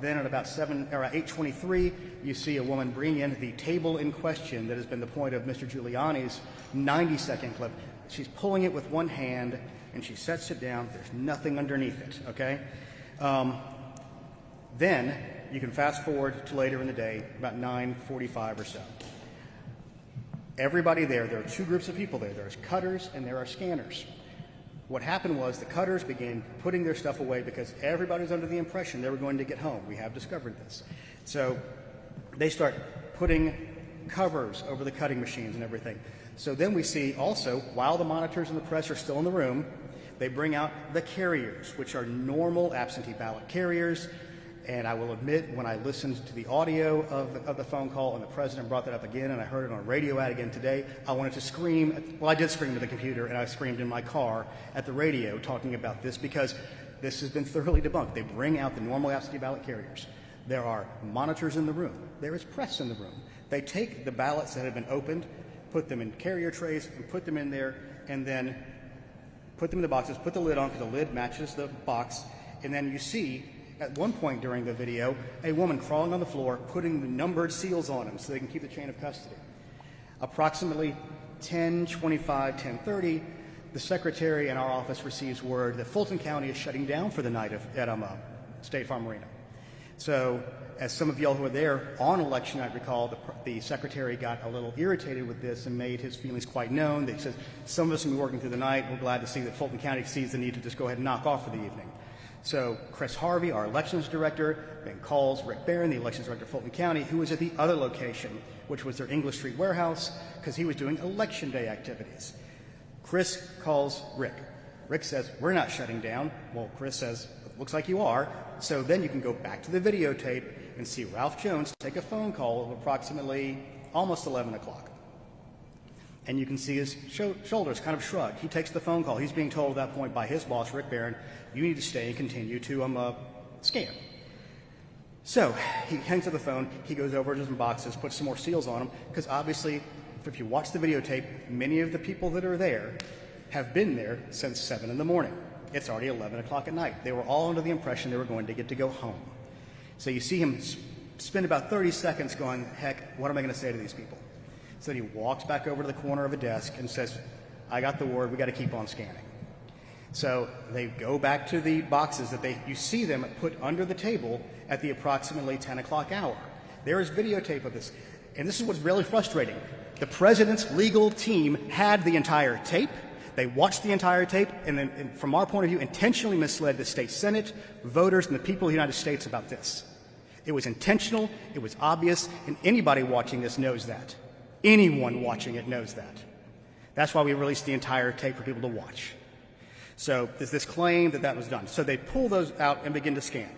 Then at about 8:23, you see a woman bring in the table in question that has been the point of Mr. Giuliani's 90-second clip. She's pulling it with one hand, and she sets it down. There's nothing underneath it, okay? Then you can fast forward to later in the day, about 9:45 or so. Everybody there are two groups of people there. There's cutters and there are scanners. What happened was the cutters began putting their stuff away because everybody was under the impression they were going to get home. We have discovered this. So they start putting covers over the cutting machines and everything. So then we see also, while the monitors and the press are still in the room, they bring out the carriers, which are normal absentee ballot carriers. And I will admit, when I listened to the audio of the phone call and the president brought that up again, and I heard it on a radio ad again today, I wanted to scream. Well, I did scream at the computer, and I screamed in my car at the radio talking about this because this has been thoroughly debunked. They bring out the normal absentee ballot carriers. There are monitors in the room. There is press in the room. They take the ballots that have been opened, put them in carrier trays, and put them in there, and then put them in the boxes, put the lid on because the lid matches the box, and then you see at one point during the video, a woman crawling on the floor, putting the numbered seals on them so they can keep the chain of custody. Approximately 10:25, 10:30, the secretary in our office receives word that Fulton County is shutting down for the night at State Farm Arena. So, as some of y'all who were there on election night recall, the secretary got a little irritated with this and made his feelings quite known. He said, some of us have been working through the night. We're glad to see that Fulton County sees the need to just go ahead and knock off for the evening. So Chris Harvey, our elections director, then calls Rick Barron, the elections director of Fulton County, who was at the other location, which was their English Street warehouse, because he was doing election day activities. Chris calls Rick. Rick says, we're not shutting down. Well, Chris says, looks like you are. So then you can go back to the videotape and see Ralph Jones take a phone call of approximately almost 11 o'clock. And you can see his shoulders kind of shrug. He takes the phone call. He's being told at that point by his boss, Rick Barron, you need to stay and continue to scan. So he hangs up the phone. He goes over to some boxes, puts some more seals on them, because obviously, if you watch the videotape, many of the people that are there have been there since 7 in the morning. It's already 11 o'clock at night. They were all under the impression they were going to get to go home. So you see him spend about 30 seconds going, heck, what am I going to say to these people? So then he walks back over to the corner of a desk and says, I got the word, we got to keep on scanning. So they go back to the boxes that you see them put under the table at the approximately 10 o'clock hour. There is videotape of this. And this is what's really frustrating. The president's legal team had the entire tape. They watched the entire tape and then, from our point of view, intentionally misled the state Senate, voters, and the people of the United States about this. It was intentional, it was obvious, and anybody watching this knows that. Anyone watching it knows that. That's why we released the entire tape for people to watch. So there's this claim that was done. So they pull those out and begin to scan.